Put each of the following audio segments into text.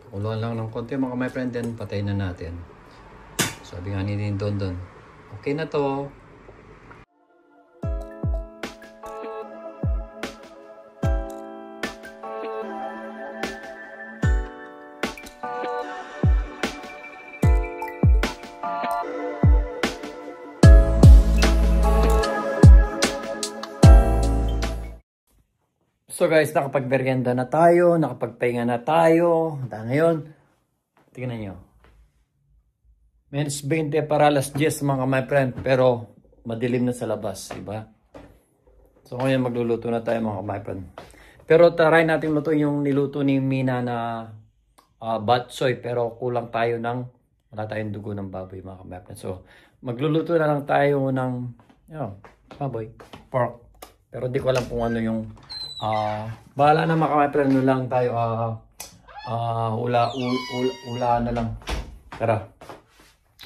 Pakuluan lang ng konti mga my friend, then patayin na natin. Sabi nga ni Don, okay na to. So guys, nakapagmerienda na tayo, nakapagpahinga na tayo. Hanggang ngayon, tingnan nyo. Menos 20 para alas 10 mga my friend, pero madilim na sa labas, diba? So ngayon magluluto na tayo mga my friend. Pero try natin luto yung niluto ni Mina na batsoy, pero kulang tayo ng, wala tayong dugo ng baboy mga my friend. So magluluto na lang tayo ng baboy, pork. Pero di ko alam kung ano yung bahala na mga friend, ano lang tayo, ula na lang. Tara.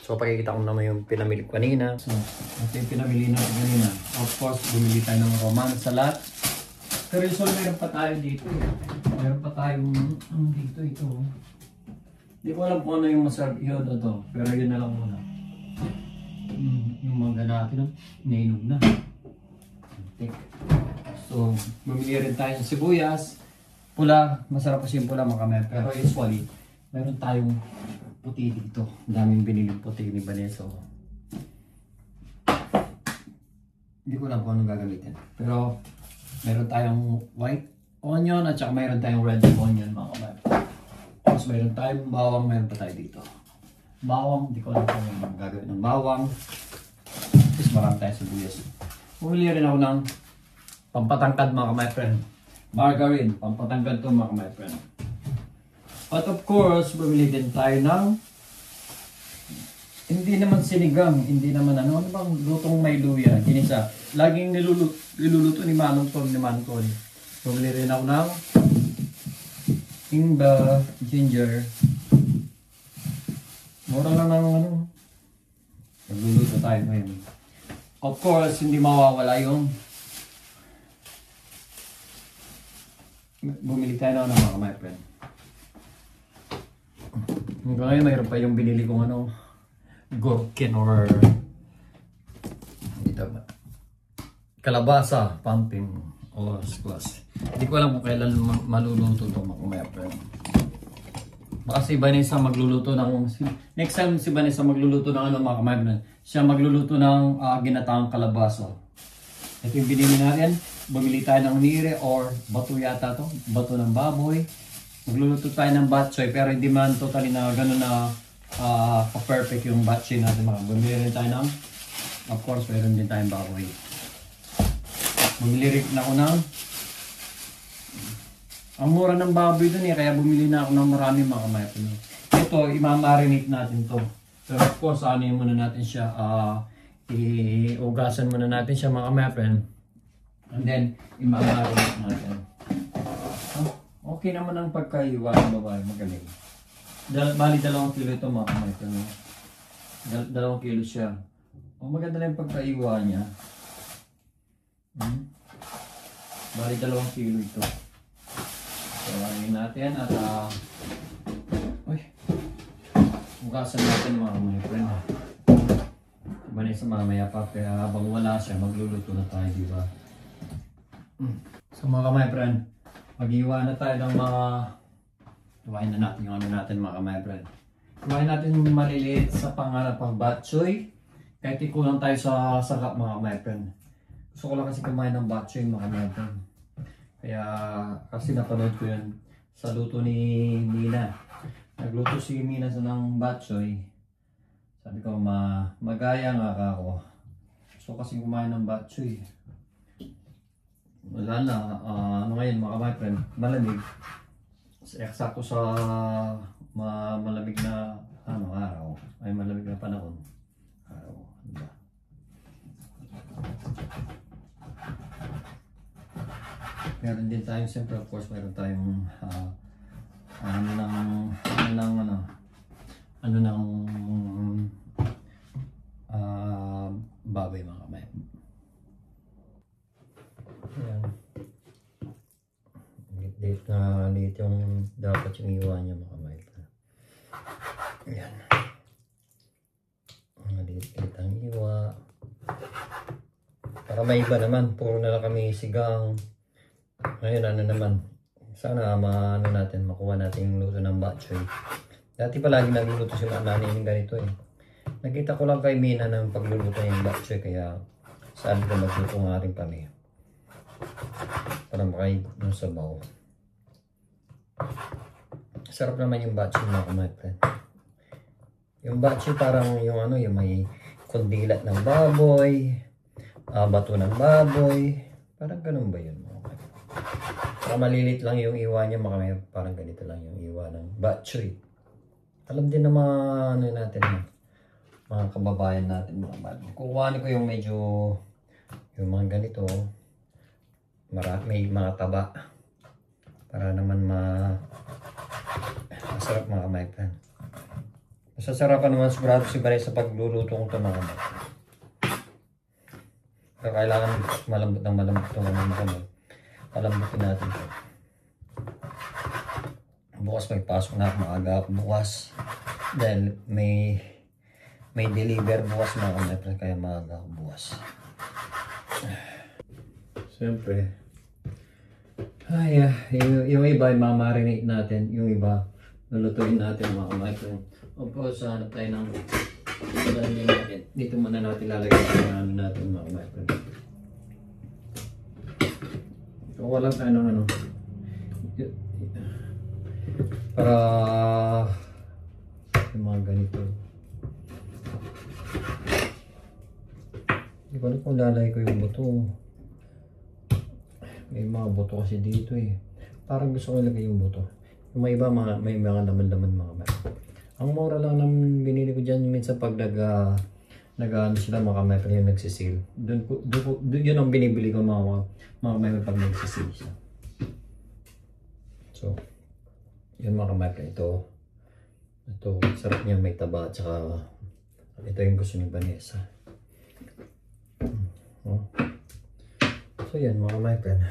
So pakikita ko naman yung pinamili ko kanina. So, ito yung pinamili natin kanina. Of course, bumili tayo ng romano salad. Pero usually meron pa tayo dito. Meron pa tayong dito ito. Hindi ko alam kung ano yung masarap yun o to. Pero yun na lang muna. Yung mangga natin, nainog na. So, bumili rin tayo ng sibuyas. Pula, masarap kasi yung pula mga kamay. Pero usually, meron tayong puti dito. Daming biniling puti ni Vanessa. Hindi ko alam kung anong gagamitin. Pero, meron tayong white onion at saka meron tayong red onion mga kamay. Tapos meron tayong bawang, meron pa tayo dito. Bawang, hindi ko alam kung anong gagawin ng bawang. Tapos marami tayong sibuyas. Bumili rin ako ng pampatangkad mga my friend. Margarine, pampatangkad to mga my friend. But of course, bumili din tayo ng hindi naman sinigang, hindi naman ano bang lutong may luya, ginisa. Laging niluluto ni Manong Tol, ni Manong Tol. Bumili rin ako ng ingba, ginger. Mura lang ng ano. Nagluluto tayo ngayon. Of course, hindi mawawala yung bumili tayo na mga my friend. Ngayon mayroon pa yung binili kong ano, gherkin or dito ba? Kalabasa, pumpkin or squash. Hindi ko alam kung kailan maluluto ito mga my friend. Baka si Vanessa magluluto ng next time si Vanessa magluluto ng ano mga my friend. Siya magluluto ng ginataang kalabasa. Ito yung binili natin. Bumili tayo ng nire or bato yata to, bato ng baboy. Magluluto tayo ng batchoy pero hindi man totally na gano'n na perfect yung batchoy natin mga. Bumili rin tayo ng, of course, meron din tayong baboy. Bumili rin ako ng, ang mura ng baboy dun kaya bumili na ako ng marami mga kamay. Ito, imamarinate natin to. Pero of course, ano muna natin siya, iugasan muna natin siya mga kamay. And then, imamarinate natin. Okay naman ang pagkaiwa ng babae, magaling. Bali 2 kilo ito mga kamay. 2 kilo siya. Maganda lang yung pagkaiwa niya. Bali 2 kilo ito. So, alin natin at ugasan natin mga kamay friend. Vanessa mamaya pa, kaya habang wala siya, magluluto na tayo, diba? So mga kamay friend, mag-iwa na tayo ng mga iwain na natin yung ano natin mga kamay friend. Iwain natin yung maliliit sa pangarap ng batchoy. Kahit ikulang tayo sa sarap mga kamay friend. Gusto ko lang kasi kumain ng batchoy mga kamay friend. Kaya kasi napanood ko yun sa luto ni Mina. Nagluto si Mina sa ng batchoy. Sabi ko magaya nga ako. Gusto kasi kumain ng batchoy. Wala na, ano ngayon mga my friend, malamig. Eksakto sa malamig na araw, ay malamig na panahon. Araw, diba? Meron din tayong, siyempre of course, meron tayong baboy mga kamay. Ayan. Liit yung dapat yung iwan niya mga kamay. Yan. Maliit-liit ang iwa. Para may iba naman. Puro na lang kami sigang. Ngayon ano naman. Sana makuha natin yung luto ng bok choy. Dati palagi nagluluto si nanay ng ganito eh. Nakita ko lang kay Mina ng pagluluto ng bok choy. Kaya sabi ko magluto nga rin kami. Para makain ng sabaw. Sarap naman yung bok choy mga friend. Yung bok choy parang yung ano, yung may kundilat ng baboy, bato ng baboy. Parang ganun ba yun? Para malilit lang yung iwa niya, parang ganito lang yung iwa ng bok choy. Alam din na mga ano natin, mga kababayan natin mga bad. Kukuhanin ko yung medyo yung mga ganito, may mga taba para naman masarap mga my friend. Masasarapan naman sigurado si Baray sa pagluluto kong ito mga bad. Pero kailangan malambot itong mga palambutin natin ito. Bukas may pasok na ako, maaga ako bukas. Dahil may deliver bukas mga kanepre, kaya maaga ako bukas. Siyempre, yung iba ay mamarinate natin, yung iba lulutuin natin mga kanepre. Opo, sa hanap tayo ng natin. Dito muna natin lalagay yung ano natin mga kanepre. So, walang tayo ng ano. Para yung mga ganito. Hindi ko alam kung lalagay ko yung buto. May mga buto kasi dito eh. Parang gusto ko ilagay yung buto. Yung may iba may mga laman-laman mga ba. Ang mura lang naman binili ko dyan minsan pag nag-ano sila mga kamay yung nagsisil. Doon yun ang binibili ko mga kamay pag nagsisil siya. So, yun mga kamay ito sarap niya, may taba at saka ito yung gusto ni Vanessa. So yan mga my friend.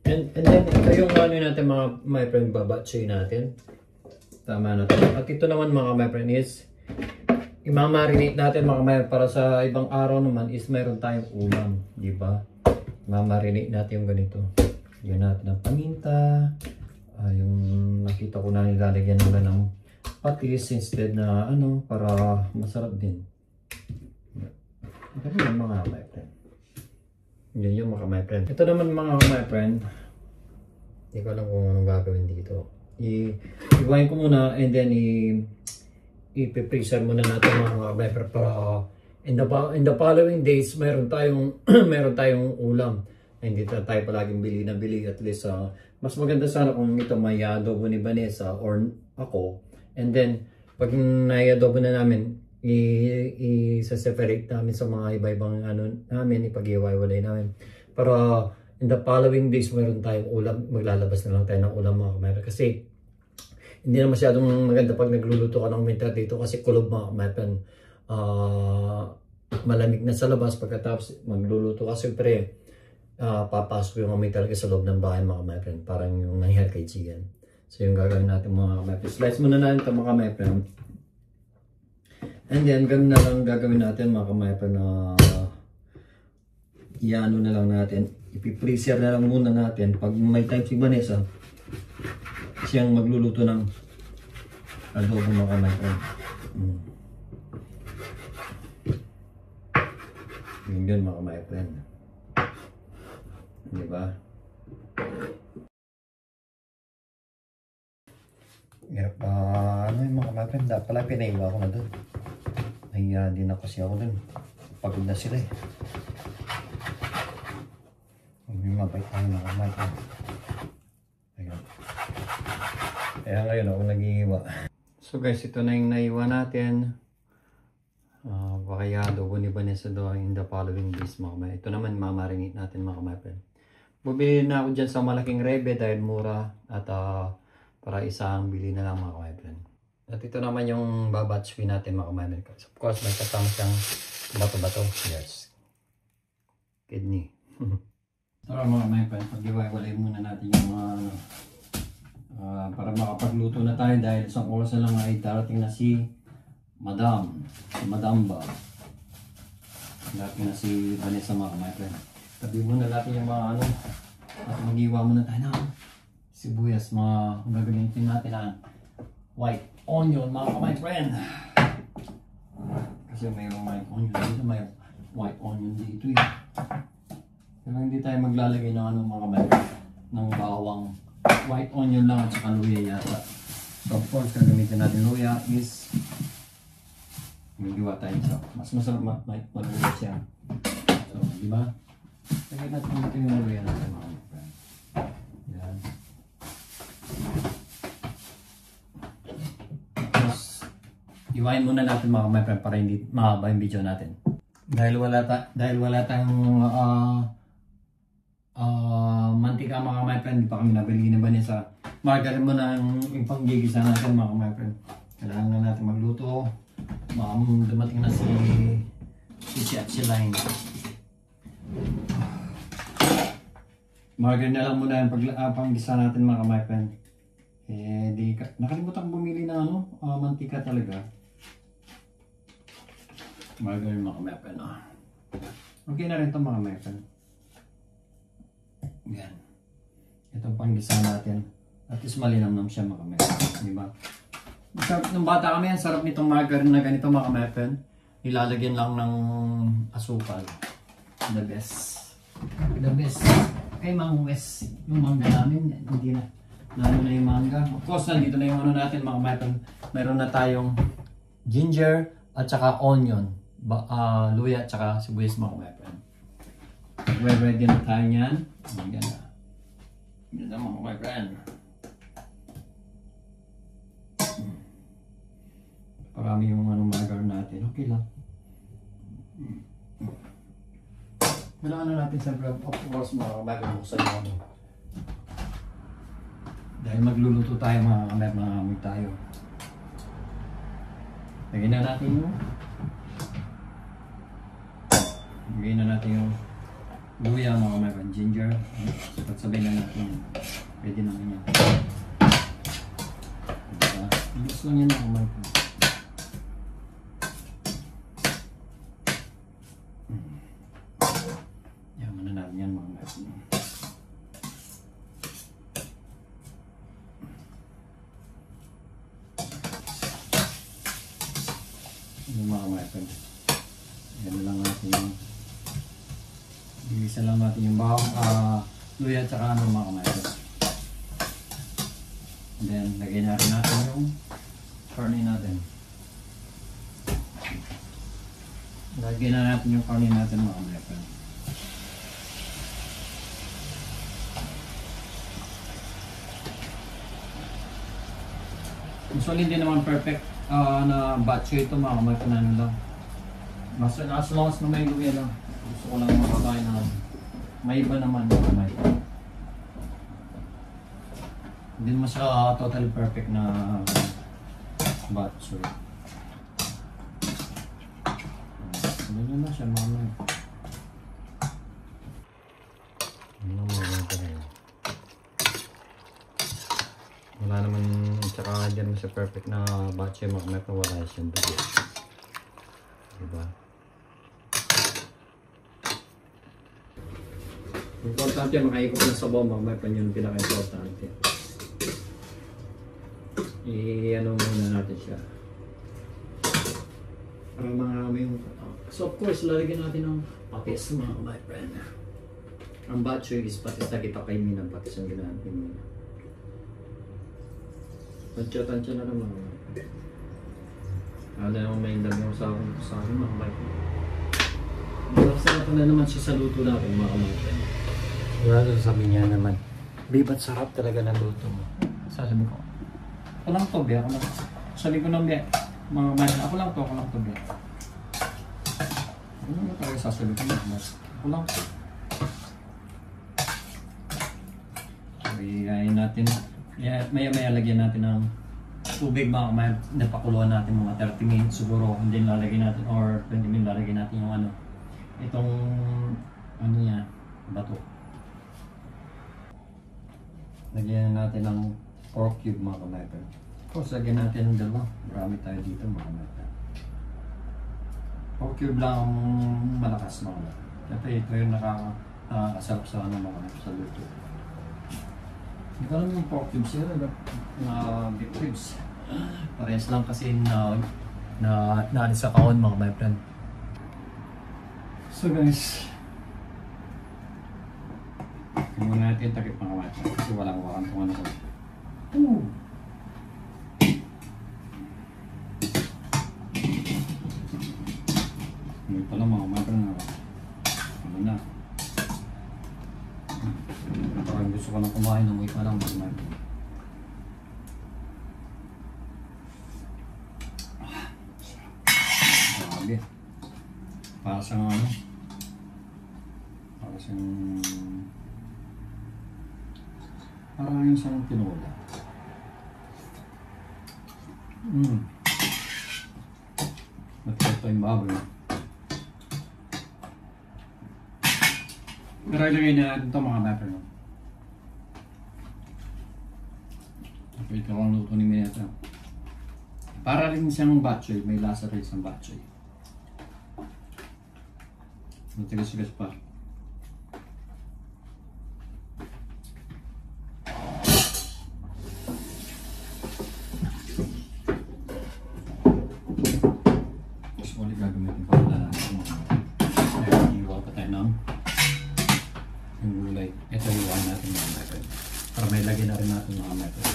And then ito yung ano natin mga my friend, babatsoy natin. Tama na ito. At ito naman mga my friend is imamarinate natin mga my friend, para sa ibang araw naman is mayroon tayong ulam, di ba? Imamarinate natin yung ganito. Yan natin ang paminta. Yung nakita ko na nilalagyan nila ng patis instead na ano, para masarap din. Ganun yung mga my friend. Yan yung mga my friend. Ito naman mga my friend, hindi ko alam kung anong gagawin dito. Iwain ko muna and then i-preserve muna natin mga my friend para in the following days meron tayong ulam. Hindi tayo palaging bili at least mas maganda sana kung ito may adobo ni Vanessa or ako, and then pag nai-adobo na namin i-separate namin sa mga iba-ibang ano namin, ipag-iwalay namin para in the following days meron tayong ulam. Maglalabas na lang tayo ng ulam mga kamera kasi hindi na masyadong maganda pag nagluluto ka ng winter dito kasi kulob mga kamera. Malamig na sa labas pagkatapos magluluto kasi pre papasok yung amoy talaga sa loob ng bahay mga my friend. Parang yung nangyari kay Gian. So yung gagawin natin mga my friend. Slice muna natin ito mga my friend. And then ganun na lang gagawin natin mga my friend na iano na lang natin. Ipi-freezer na lang muna natin. Pag may time si Vanessa, siyang magluluto ng adobo mga my friend. Yun mga my friend. Diba? Hirap ano yung mga kapatid, dapat pala pinaiwa ko na dun. Nahiya din ako siya ako dun. Pagod na sila eh. May mabait tayo mga kapatid. Ayan. Kaya ngayon ako nag-iiwa. So guys, ito na yung naiwa natin. Kaya adobo ni Vanessa daw in the following days mga kapatid. Ito naman mamarinate natin mga kapatid. Bumili na ako dyan sa malaking rebe dahil mura at para isang bili na lang mga kapatid. At ito naman yung babatsoy natin mga kapatid. Of course may kasama siyang bato-bato. Yes. Kidney. Tara mga kapatid, pag-iwalay muna natin yung mga para makapagluto na tayo dahil isang oras na lang ay darating na si Madam. Si Madam ba? Darating na si Vanessa mga my friend. Tabi muna natin yung mga ano. At mag-iwa muna tayo na sibuyas. Mga gagamitin natin ang white onion mga my friend. Kasi mayroong white onion dito. May white onion dito eh. Pero hindi tayo maglalagay ng ano mga my friend. Ng bawang. White onion lang at saka luya yata. So of course, gagamitin natin luya is magiwa tayo siya. Mas masarap mag-luya siya. So, di ba? Lagyan natin dito yung luya natin mga friend. Yan. Tapos, iwain muna natin mga my friend para hindi mahaba yung video natin. Dahil wala tayong mantika mga my friend, di pa kami nabili na ba niya sa margarine mo ng ipanggigisa natin mga my friend. Kailangan na natin magluto. Dumating na si Chef Line. Margarine na lang muna yung panggisa natin mga my friend. Nakalimutan bumili ng mantika talaga. Margarine mga my friend. Okay na rin ito mga my friend. Yan. Itong panggisa natin. At least malinamnam siya mga my friend. Diba? Nung bata kami, ang sarap nitong margarine na ganito mga my friend. Nilalagyan lang ng asukal. The best. The best. Kay Mang West, yung mangga namin, hindi na. Lalo na yung mangga. Of course, nandito na yung ano natin mga my friend. Mayroon na tayong ginger at saka onion. Luya at saka sibuyas mga my friend. Ready na tayo yan. Yan na. Yan na mga my friend. Parami yung margarine natin. Okay lang. Kailangan na natin siyempre of course mga margarine buksan yung ano. Dahil magluluto tayo mga amoy tayo. Lagyan na natin yung luya mga margarine, ginger. Pagsabay na natin yun. Pwede naman yan. Diba? Gusto lang yan mga margarine. Yaman na natin yan mga margarine. Yung mga margarine. Yan lang natin yung isa lang natin yung bawang luya at saka mga margarine. And then lagay natin yung karne natin. Lagyan na natin yung karne natin mga margarine. Usually hindi naman perfect na batch ito mga margarine lang. As long as na may luya lang. Gusto ko lang makakain na may iba naman mga margarine. Hindi naman siya totally perfect na batch. Ano na siya mga margarine. Wala naman, tsaka hindi naman siya perfect na batch yung mga margarine. Wala siyang dugo. Diba? Importante makaikot na sa bomba, may pa yun pinaka-importante. I-ano muna natin siya. Para marami yung... So of course, lalagyan natin ng patis mga my friend. Ang batchoy is patis na kita kay Minang, patis ang ginahan kay Minang. Tansya-tansya na naman. Alam naman may indagyan sa akin mga my friend. Masarap na naman siya sa luto natin mga my friend. Wala sabi niya naman, ba't sarap talaga ng luto mo. Sabi ko, ako lang to, Bea. Sabi ko lang, Bea, mga man, ako lang to, Bea. Ano mo talaga sasabi ko, ako lang to. So, iyayin natin, maya-maya lagyan natin ng tubig, mga napakuluan natin mga 30 minutes siguro, hindi lalagyan natin, or 20 minutes lalagyan natin yung ano, itong, ano yan, bato. Lagyan natin ng pork cube mga ka-my friend. Of course, lagyan natin ng dalawa. Marami tayo dito mga ka-my friend. Pork cube lang ang malakas mga ka-my friend. Siyempre ito yung nakakasarap sa mga ka-my sa luto. Hindi ko alam yung pork cubes yun, na beef cubes. Parehas lang kasi naalis sa kahon mga my friend. So guys, tingnan natin takip mga my friend kasi walang wakan kung ano ko. Hindi pala mga my friend, ano na. Parang gusto ko lang kumain, umuwi pa lang mga my friend. Para sa ano? Parang yung sa tinola. Nagkita yung baboy. Pero ilagay na natin ito mga mapper. Ito ang luto ni Mineta. Para rin siyang batchoy, may lasa rin siyang batchoy. Matigas-tigas pa. Gusto ulit gagamitin pa pala natin. Hiwa pa tayo ng yung gulay. Ito hiwain natin mga method. Para may lagyan na rin natin mga method.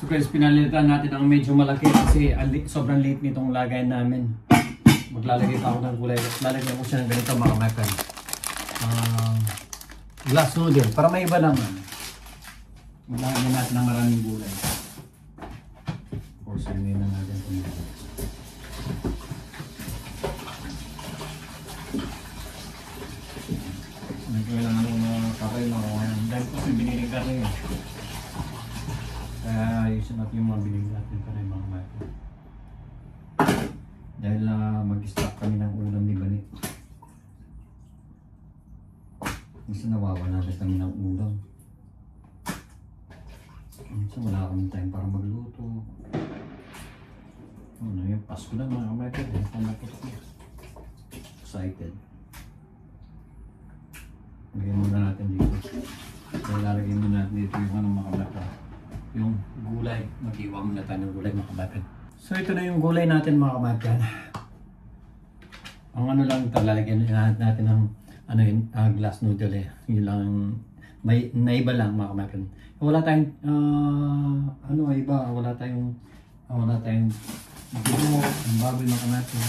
So guys, pinalitan natin ang medyo malaki kasi sobrang liit nitong lagay namin. Maglalagay pa ako ng gulay. Lalagyan ko siya ng ganito mga method. Glass noodle para may iba naman. Maglagyan natin ng maraming gulay. Of course, yun na natin ito. Kailangan ng mga kakay na ngayon. Dahil kasi biniling ka rin. Kaya ayusin natin yung mga biniling natin para yung mga method. Dahil mag-stop kami ng ulam ni Bani. Minsan nawawala na kami ng ulam. Minsan wala kami time para magluto. Ano yung Pasko na mga kapatid. Excited. Lagyan muna natin dito. Kaya lalagyan muna natin dito yung ano mga kapatid. Yung gulay. Mag-iwa muna tayo ng gulay mga kapatid. So ito na yung gulay natin mga kapatid. Ang ano lang ito, lalagyan natin ng ano yun, glass noodle eh. Yun lang, may naiba lang mga kapatid. Wala tayong ano iba, wala tayong dugo, ang baboy mga kapatid.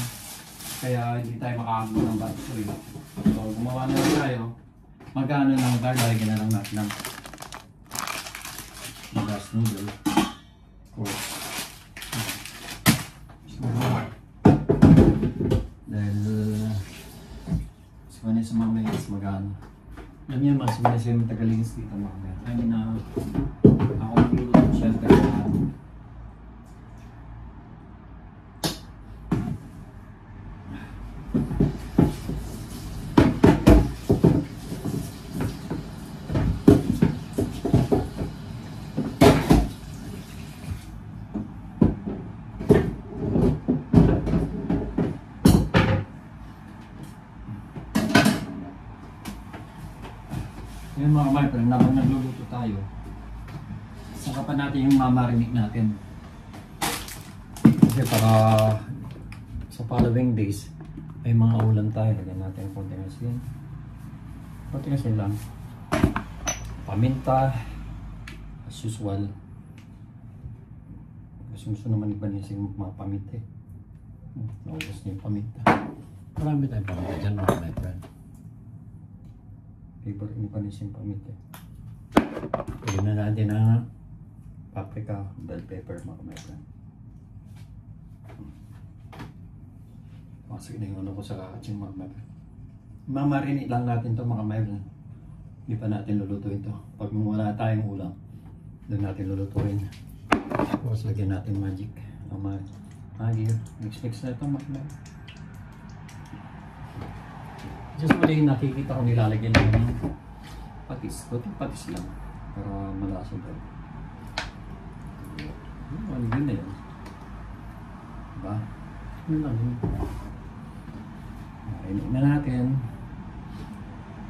Kaya hindi tayo makakagulo ng batsoy. So gumawa na lang tayo. Magkano lang tayo, lalagyan na lang natin ng glass noodle. Of course. Dahil siya sa mga may mas magano. Alam niyo mas muna siya matagalinis dito mga kapatid. I mean ako magluluto siya kaya yun mga kapatid, habang nagluluto tayo, saka pa natin yung mamarinig natin. Kasi para sa following days, may mga ulam tayo. Lagyan natin konting asin. Konting asin lang. Paminta, as usual. Gusto naman iba niya yung mga paminta eh. Naubos niya yung paminta. Marami tayong paminta dyan mga kapatid. Favorite ni Panis yung paminta. Pwede na natin ang paprika, bell pepper mga kapatid. Masig na yung ano ko sa kakatsing mga kapatid. Mamarinate lang natin ito mga kapatid. Hindi pa natin lulutuin ito. Pag wala tayong ulam, doon natin lulutuin. Tapos lagyan natin magic. Maggi. Mix na ito mga kapatid. Just muli nakikita ko nilalagyan ng Patis. Kunting patis lang. Para malasa daw. Ano yun na yun? Diba? Ano lang yun? Kainin na natin.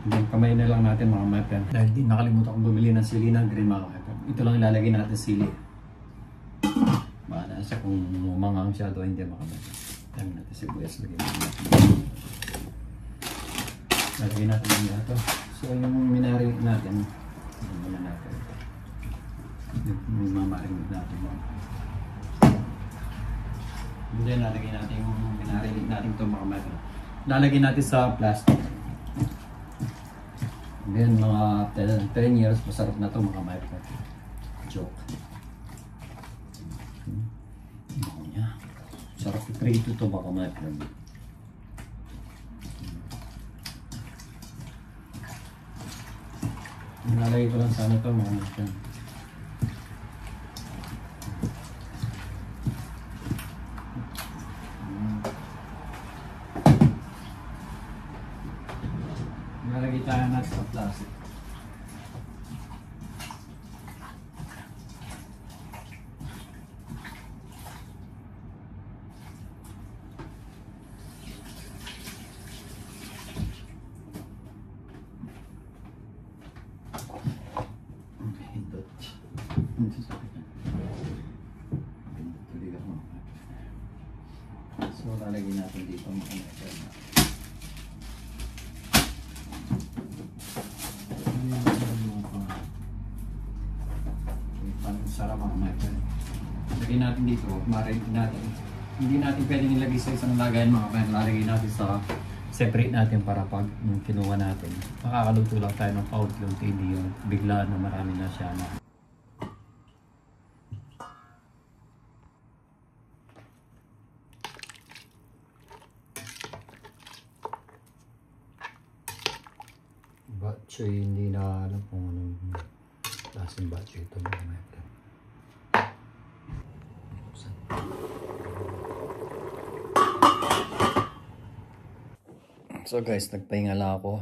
Hanggang kamay na lang natin mga my friend. Dahil di nakalimutan kong bumili ng sili na green mga my friend. Ito lang ilalagay natin sili. Bahala siya kung umangang siya o hindi mga my friend. Lagyan natin sibuyas. Lagyan natin yung ito. So yung minaring natin. Ito muna natin. Yung mamaring natin. Hindi nalagay natin yung minaring natin ito mga my friend. Lalagyan natin sa plastic. Then mga 10 years, masarap na ito mga my friend. Joke. Sarap i-prito ito mga my friend. Nalagay ko lang sana ito mga my friend. Nalagay tayo natin sa plastic. So lalagyan natin dito mga friend. Sarap mga my friend. Lagyan natin dito, marin natin. Hindi natin pwedeng ilagay sa isang lagayan mga friend. Lalagyan natin sa separate natin para pag kinuha natin. Makakaluto lang tayo ng paunti-unti, hindi yung bigla na marami na siya na. Batchoy, hindi na alam kung anong klaseng batchoy ito mga my friend. So guys, nagpahinga lang ako.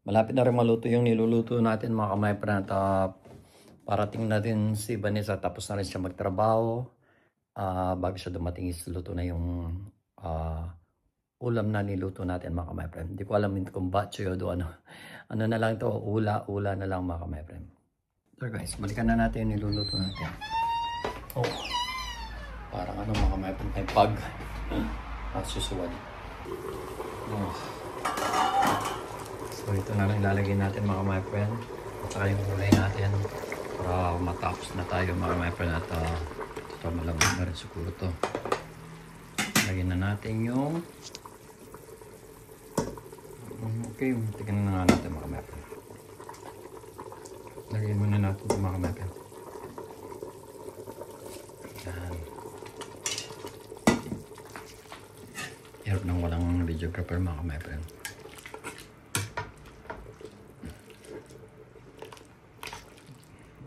Malapit na rin maluto yung niluluto natin mga my friend. Parating natin si Vanessa, tapos na rin siya magtrabaho. Bago siya dumating is luto na yung ulam na niluto natin mga my friend. Hindi ko alam kung batchoy o ano. Ano na lang to, ula na lang mga my friend. So guys, balikan na natin yung niluluto natin. Oh, parang ano mga my friend, ay pag as usual. Oh. So ito na lang ilalagay natin mga my friend. At saka yung gulay natin para matapos na tayo mga my friend. At ito malamang na rin siguro to. Lagyan na natin yung okay, tignan na nga natin mga my friend. Lagyan muna natin ito mga my friend. Yan. Hirap nang walang videographer mga my friend.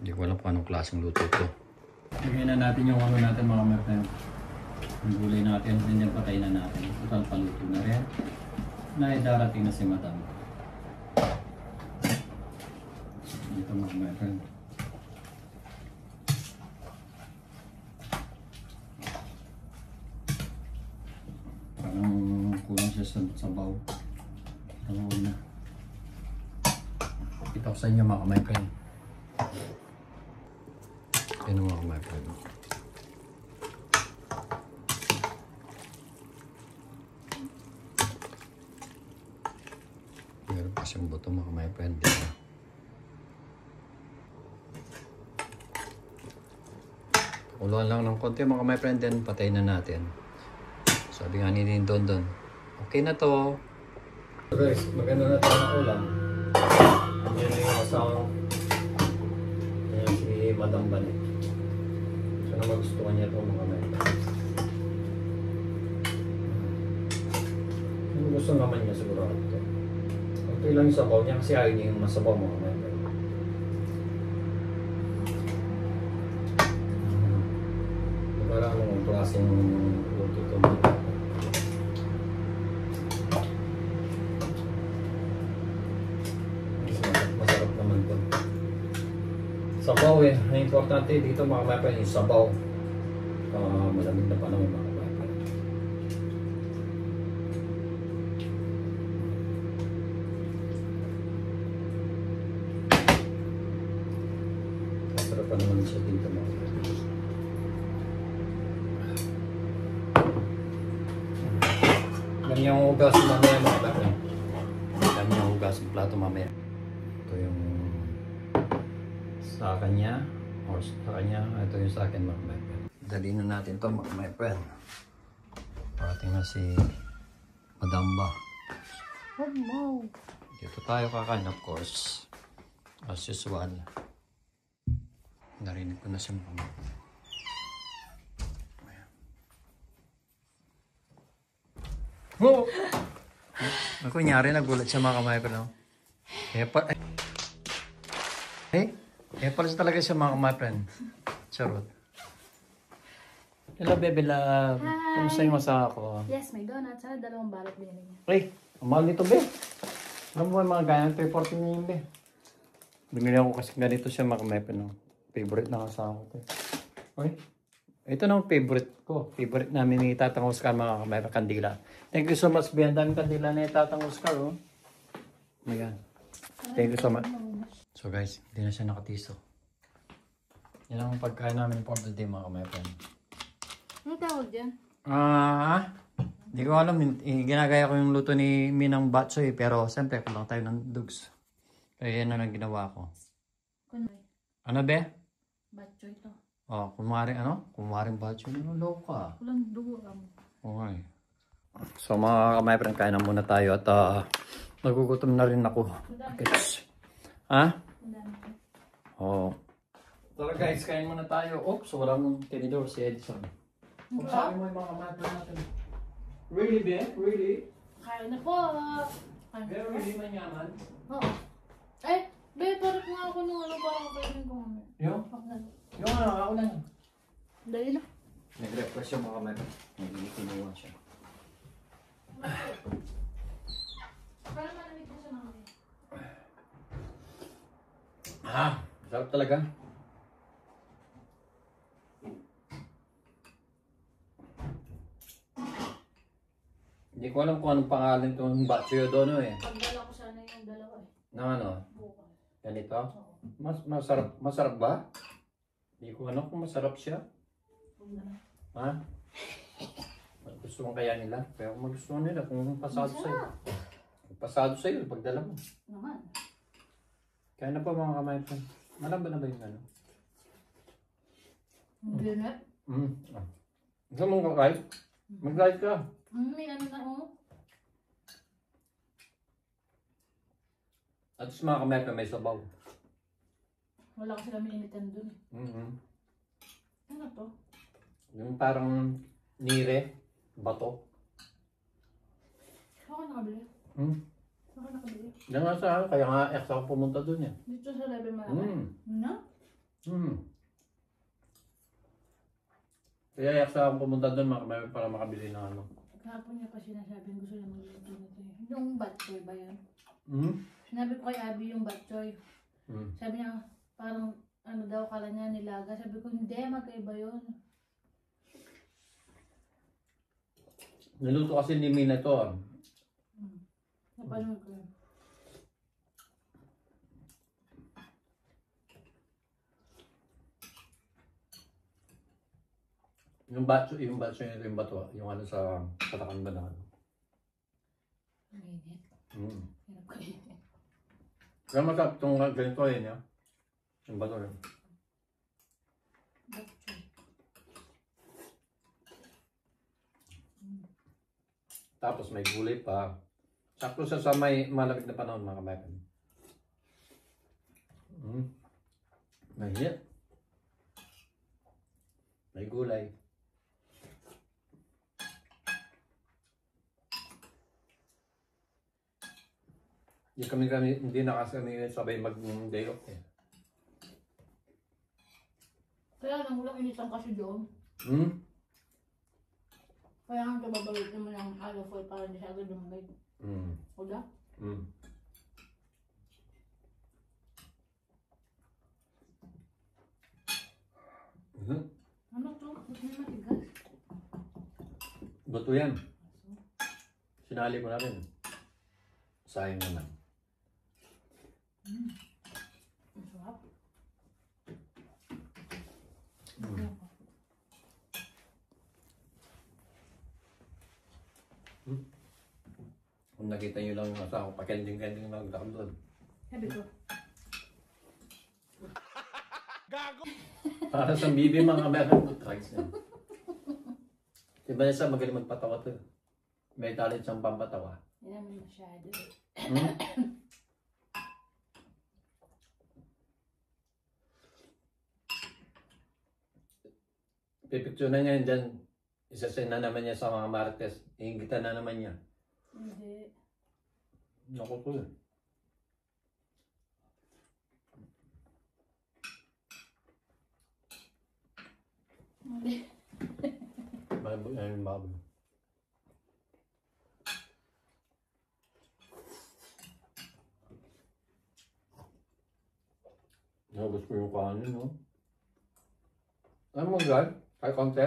Hindi ko alam kung anong klaseng luto ito. Lagyan na natin yung ano natin mga my friend. Ang gulay natin, ganyan patay na natin. Total paluto na rin. Na darating na si madam. Dito mga my friend. Parang kulang siya sa sabaw. Ito na. Kita ko sa inyo mga my friend. Yan mga my friend. Meron pa siyang buto mga my friend. Kuluan lang ng konti mga my friend, then patay na natin. Sabi nga ni Don, okay na to. So guys, maganda na tayo ng ulam. Yan yung kasama. Yan si Madam Banet. So na magustuhan niya ito mga my friend. Yung gusto naman niya siguro ito. Okay lang yung sabaw niya kasi ayaw niya yung masabaw mga my friend. Parang anong klaseng luto ito mga my friend. Sabaw eh. Ang importante dito mga kapatid yung sabaw. Malamig na panahon mga kapatid. Masarap pa naman siya dito mga kapatid. Ganyan yung hugas mamaya mga kapatid. Ganyan yung hugas ng plato mamaya. Ito yung sa kanya or sa kanya, ito yung sa akin mga my friend. Dali na natin to mga my friend. Parating na si Madam Ba. Dito tayo kakain of course. As usual. Narinig ko na siya mga. Oh! Ano kunyari nagulat siya mga kamay ko no? Pala siya talaga siya mga my friend. Charot. Hello, baby love. Kumusta yung masa ako? Yes, may donuts. Sana dalawang balot binili niya. Ay, ang mahal nito, be. Alam mo yung mga ganyan, 340 niya yun, be. Bumili ako kasi ganito siya mga my friend. No? Favorite na kasama ko. Okay. Ito na ang favorite ko. Favorite namin ni Tatang Oscar mga kamay kandila. Thank you so much, be. Ang daming kandila ni Tatang Oscar, oh. Oh my God. Thank you so much. So guys, hindi na siya nakatiso. Yan ang pagkain namin for the day mga kamay friend. Anong tawag dyan? Hindi ko alam. Ginagaya ko yung luto ni Minang Batsoy. Pero siyempre, kulang tayo ng dugs. Kaya yan na lang ginawa ko. Kunoy. Ano be? Batchoy to. Oh, kumaring Batsoy. Ano, loko ka. Kulang dugo ka mo. Okay. So mga kamay friend, kain na muna tayo. At nagugutom na rin ako. Guys. Ha? Oo. Tara guys, kain muna tayo. Oops, walang tinidor si Edison. Kung sabi mo yung mga kamay natin. Really, be? Really? Kain na po. Pero really manyaman? Oo. Eh, be, parang nga ako nung parang kainin ko kami. Yung? Yung ako na yun. Dali na. Nag-refresh yung mga kamay. Hindi kinuha siya. Parang malamig ko sa mga. Sarap talaga. Hindi ko alam kung anong pangalan itong Batchoy Dono eh. Pagdala ko sana yung dalawa eh. Na ano? Bukas. Ganito? Oo. Masarap ba? Hindi ko alam kung masarap siya. Huwag na. Ha? Gusto mo kaya nila? Pero kung magustuhan nila, kung pasado sa'yo. Kung pasado sa'yo, pagdala mo. Naman. Kaya na pa mga kamay ko. Malamba na ba yung ano? Hindi na. Gusto mong kakay? Mag-light ka. May ano na ako. At sa mga kamay ko may sabaw. Wala kasi kami initan dun eh. Ano to? Yung parang nire, bato. Ako nakabili. Ako nakabili. Yan nga sa kaya nga ex ako pumunta dun eh. Dito sa level malaki. No? Kaya ex ako pumunta dun para makabili ng ano. Kahapon niya pa sinasabing gusto niya magluto nito eh. Yung batchoy ba yan? Sinabi ko kay Abby yung batchoy. Sabi niya, parang ano daw kala niya nilaga. Sabi ko, hindi, magkaiba yun. Niluto kasi ni Mina to. Napanood ko yun. Yung batso nito yung bato, yung ano sa katakan ba na ano. Mainit. Hirap ko yun. Kaya masarap itong ganito yun ya. Yung bato yun. Batchoy. Tapos may gulay pa. Sakto siya sa may malamig na panahon mga kabayan. Mahirap. May gulay. Hindi na kasi kami sabay mag-day off eh. Kaya lang, walang initan kasi doon. Kaya nga babalik naman ang hollow foil para hindi siya agad lumagay. Wala? Ano to? Ba't may matigas? Buto yan. Sinali ko na rin. Sayang naman. Ang sarap. Kung nakita nyo lang yung asawa, pakending-kending naglakad doon. Sabi ko. Para sa bibi mga American food trucks niya. Si Vanessa magaling magpatawa to. May talent siyang pampatawa. Hindi naman masyado. Pipicture na niya yun dyan. Isasend na naman niya sa mga Martes. Iingitan na naman niya. Hindi. Naku to eh. Hindi. Baboy, ayun baboy. Nabos ko yung kanin, no? Ano mo, guys? Kaya konti?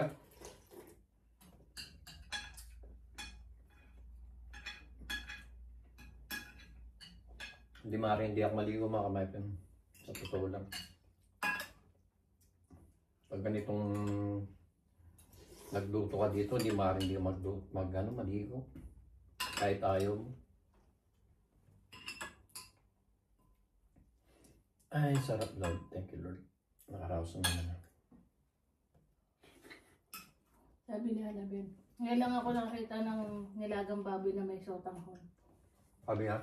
Hindi ako maligo mga kamay. Sa totoo lang. Pag ganitong nagluto ka dito, hindi maligo. Kahit ayaw mo. Ay, sarap Lord. Thank you Lord. Nakaraos naman. Sabi ni Annabelle. Ngayon lang ako nakita ng nilagang baboy na may sotanghon. Sabi nga?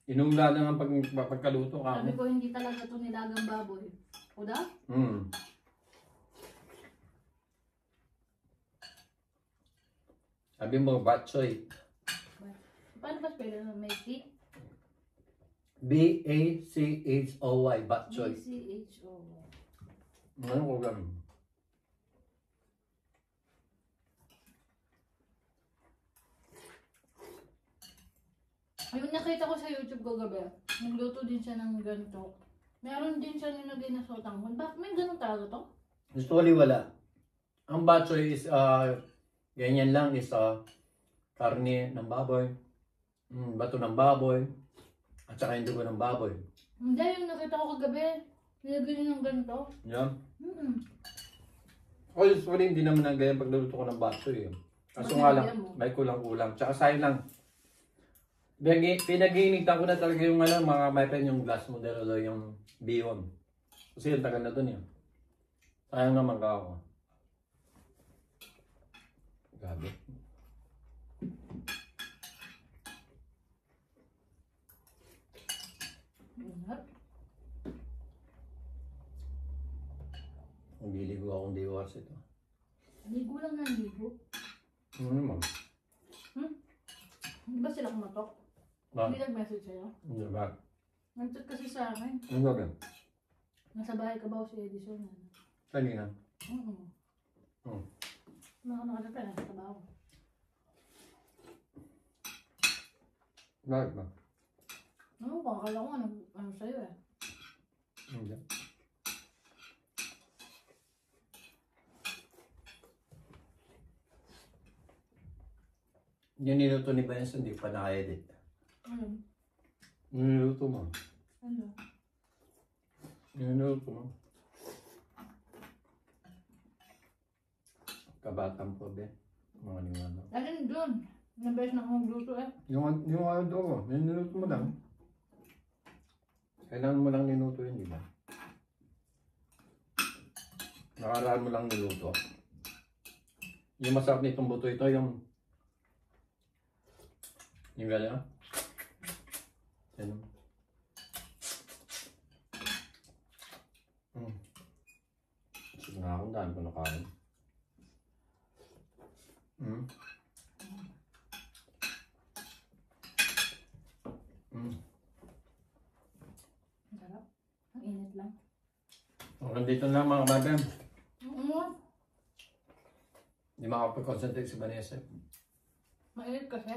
Inungla lang ang pagkaluto ka. Sabi ko hindi talaga ito nilagang baboy. O da? Sabi mo, batchoy. Paano ba spell na may T? B-A-C-H-O-Y, batchoy. B-C-H-O-Y. Ano ko ganun? Yung nakita ko sa YouTube ko gabi, nagluto din siya ng ganito. Meron din siya nilagay na sotanghon. Bakit may ganun talaga to? Usually wala. Ang batchoy is, ganyan lang is karne ng baboy, bato ng baboy, at saka yung dugo ng baboy. Hindi, yung nakita ko kagabi, nilagay niya ng ganito. Yeah? Oh, usually hindi naman ang ganyan pagluluto ko ng batchoy. Kaso nga lang, may kulang-kulang. Tsaka sayang lang. Pinag-iinitan ko na talaga yung mga my friend, yung glass model o yung B1. Kasi yung tagal na dun yun. Sayang naman ka ako. Gabi. Nagliligo akong diwas ito. Ligo lang na ligo. Ano naman? Hindi ba sila kumatok? Hindi nag-message sa'yo? Hindi ba? Nag-chat kasi sa akin. Ano ba? Nasa bahay ka ba o si Edison? Kanina? Nakakita ka na sa trabaho. Bakit ba? Ano ko, akala ko ano sa'yo eh. Hindi. Yung niluto ni Vanessa, hindi pa naka-edit. Ano? Yung niluto mo. Ano? Yung niluto mo. Kabatang po, be. Mga niwala. Alin dun? Ilang beses na ako magluto eh. Yung ano mo, yung niluto mo lang. Kailangan mo lang niluto yun, di ba? Nakaraan mo lang niluto. Yung masarap nitong buto ito, yung gano'n. Yan. Sige nga akong daan ko nakain. Ang sarap. Ang init lang. Hanggang dito lang mga kababem. Hindi makapag-concentrate si Vanessa. Mainit kasi.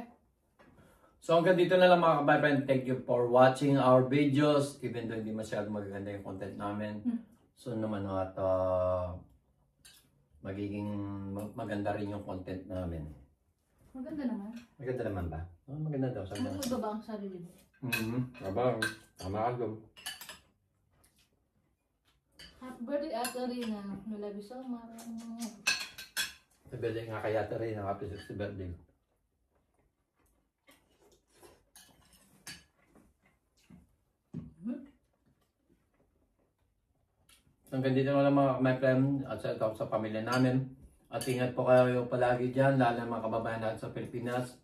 So hanggang dito na lang mga kabayan. Thank you for watching our videos. Even though hindi masyadong magaganda yung content namin. soon naman at magiging maganda rin yung content namin. Maganda naman. Maganda naman ba? Oh, maganda daw. Sabi Ano ba ang sarili mo? Abang, tama ka doon. Happy birthday, Ate Rina. Nalabi so, marang. Sa birthday nga kaya rin, happy 60th birthday. Hanggang dito na lang mga my friend at sa pamilya namin. At ingat po kayo palagi dyan, lalo ng mga kababayan natin sa Pilipinas.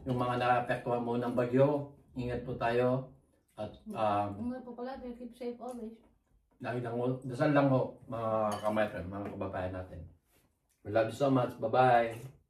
Yung mga naapektuhan mo ng bagyo, ingat po tayo. At Ingat po pala, keep safe always. lagi lang ho, dasal lang ho mga my friend, mga kababayan natin. We love you so much. Bye-bye.